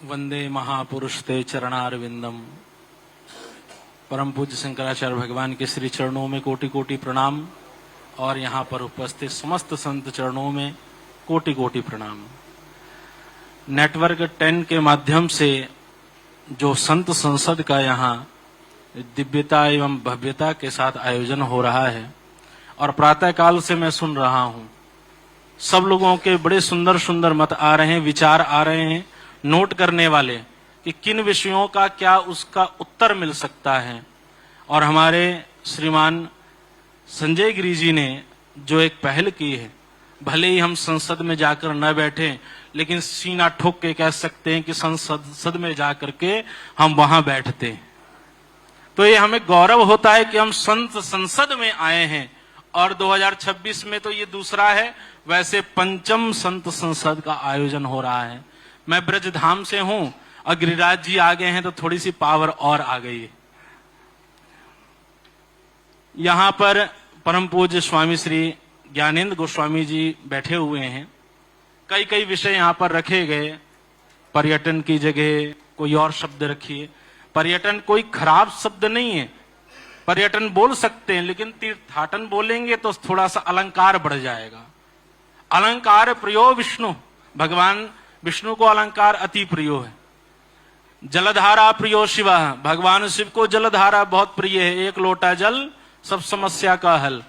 वंदे महापुरुष ते चरणारविंदम। परम पूज्य शंकराचार्य भगवान के श्री चरणों में कोटि कोटि प्रणाम और यहाँ पर उपस्थित समस्त संत चरणों में कोटि कोटि प्रणाम। नेटवर्क 10 के माध्यम से जो संत संसद का यहाँ दिव्यता एवं भव्यता के साथ आयोजन हो रहा है और प्रातःकाल से मैं सुन रहा हूँ, सब लोगों के बड़े सुंदर सुंदर मत आ रहे हैं, विचार आ रहे हैं, नोट करने वाले कि किन विषयों का क्या उसका उत्तर मिल सकता है। और हमारे श्रीमान संजय गिरी जी ने जो एक पहल की है, भले ही हम संसद में जाकर न बैठे लेकिन सीना ठोक के कह सकते हैं कि संसद में जाकर के हम वहां बैठते हैं, तो ये हमें गौरव होता है कि हम संसद में आए हैं। और 2026 में तो ये दूसरा है, वैसे पंचम संत संसद का आयोजन हो रहा है। मैं ब्रजधाम से हूं और गिरिराज जी आ गए हैं तो थोड़ी सी पावर और आ गई है। यहां पर परम पूज्य स्वामी श्री ज्ञानेंद्र गोस्वामी जी बैठे हुए हैं। कई कई विषय यहां पर रखे गए। पर्यटन की जगह कोई और शब्द रखिए। पर्यटन कोई खराब शब्द नहीं है, पर्यटन बोल सकते हैं, लेकिन तीर्थाटन बोलेंगे तो थोड़ा सा अलंकार बढ़ जाएगा। अलंकार प्रियो विष्णु, भगवान विष्णु को अलंकार अति प्रियो है। जलधारा प्रियो शिव, भगवान शिव को जलधारा बहुत प्रिय है। एक लोटा जल सब समस्या का हल।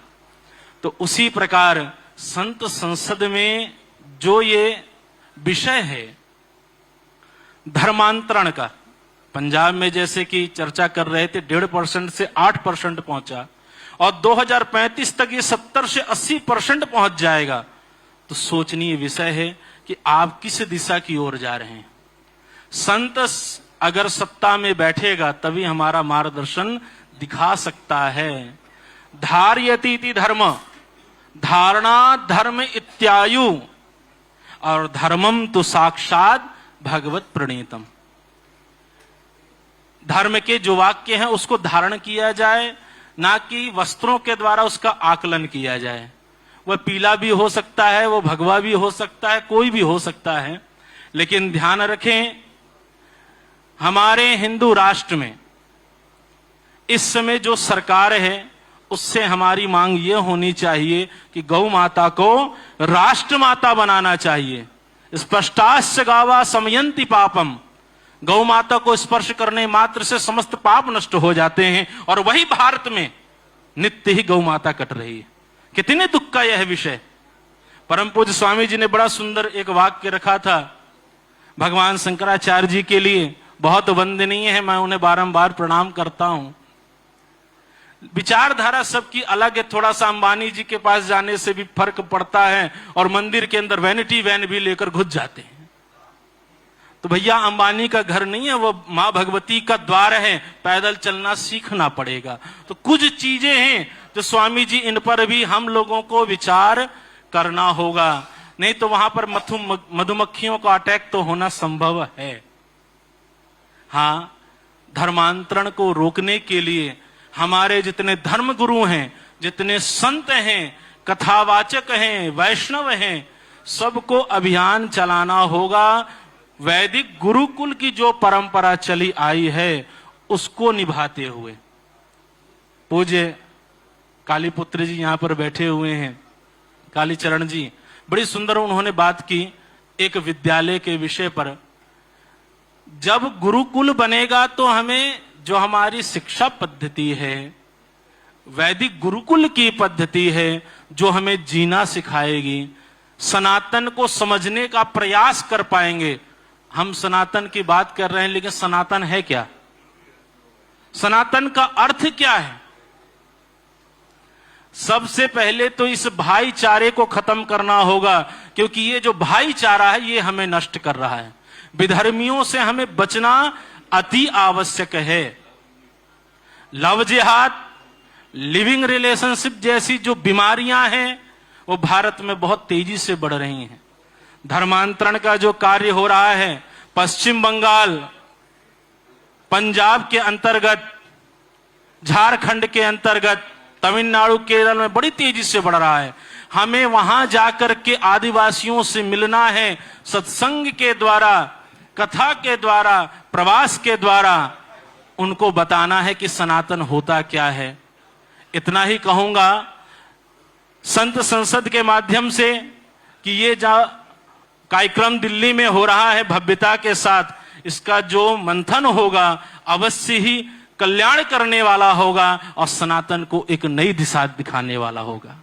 तो उसी प्रकार संत संसद में जो ये विषय है धर्मांतरण का, पंजाब में जैसे कि चर्चा कर रहे थे 1.5% से 8% पहुंचा और 2035 तक ये 70 से 80% पहुंच जाएगा। तो सोचनीय विषय है कि आप किस दिशा की ओर जा रहे हैं। संत अगर सत्ता में बैठेगा तभी हमारा मार्गदर्शन दिखा सकता है। धार्यतीति धर्म, धारणा धर्म इत्यायु, और धर्मम तो साक्षात भगवत प्रणीतम। धर्म के जो वाक्य हैं उसको धारण किया जाए, ना कि वस्त्रों के द्वारा उसका आकलन किया जाए। वह पीला भी हो सकता है, वो भगवा भी हो सकता है, कोई भी हो सकता है, लेकिन ध्यान रखें हमारे हिंदू राष्ट्र में इस समय जो सरकार है उससे हमारी मांग ये होनी चाहिए कि गौ माता को राष्ट्र माता बनाना चाहिए। स्पष्टाश्च गावा समयंति पापम, गौ माता को स्पर्श करने मात्र से समस्त पाप नष्ट हो जाते हैं और वही भारत में नित्य ही गौ माता कट रही है। कितने दुख का यह विषय। परम पूज्य स्वामी जी ने बड़ा सुंदर एक वाक्य रखा था भगवान शंकराचार्य जी के लिए, बहुत वंदनीय है, मैं उन्हें बारंबार प्रणाम करता हूं। विचारधारा सबकी अलग है, थोड़ा सा अंबानी जी के पास जाने से भी फर्क पड़ता है और मंदिर के अंदर वैनिटी वैन भी लेकर घुस जाते हैं। तो भैया अंबानी का घर नहीं है, वो मां भगवती का द्वार है, पैदल चलना सीखना पड़ेगा। तो कुछ चीजें हैं जो स्वामी जी, इन पर भी हम लोगों को विचार करना होगा, नहीं तो वहां पर मधुमक्खियों का अटैक तो होना संभव है। हाँ, धर्मांतरण को रोकने के लिए हमारे जितने धर्म गुरु हैं, जितने संत हैं, कथावाचक हैं, वैष्णव हैं, सबको अभियान चलाना होगा। वैदिक गुरुकुल की जो परंपरा चली आई है उसको निभाते हुए। पूज्य कालीपुत्र जी यहां पर बैठे हुए हैं, कालीचरण जी, बड़ी सुंदर उन्होंने बात की एक विद्यालय के विषय पर। जब गुरुकुल बनेगा तो हमें जो हमारी शिक्षा पद्धति है, वैदिक गुरुकुल की पद्धति है, जो हमें जीना सिखाएगी, सनातन को समझने का प्रयास कर पाएंगे। हम सनातन की बात कर रहे हैं, लेकिन सनातन है क्या? सनातन का अर्थ क्या है? सबसे पहले तो इस भाईचारे को खत्म करना होगा, क्योंकि ये जो भाईचारा है ये हमें नष्ट कर रहा है। विधर्मियों से हमें बचना अति आवश्यक है। लव जिहाद, लिविंग रिलेशनशिप जैसी जो बीमारियां हैं वो भारत में बहुत तेजी से बढ़ रही हैं। धर्मांतरण का जो कार्य हो रहा है पश्चिम बंगाल, पंजाब के अंतर्गत, झारखंड के अंतर्गत, तमिलनाडु, केरल में बड़ी तेजी से बढ़ रहा है। हमें वहां जाकर के आदिवासियों से मिलना है, सत्संग के द्वारा कथा के द्वारा, प्रवास के द्वारा उनको बताना है कि सनातन होता क्या है। इतना ही कहूंगा संत संसद के माध्यम से कि ये जो कार्यक्रम दिल्ली में हो रहा है भव्यता के साथ, इसका जो मंथन होगा अवश्य ही कल्याण करने वाला होगा और सनातन को एक नई दिशा दिखाने वाला होगा।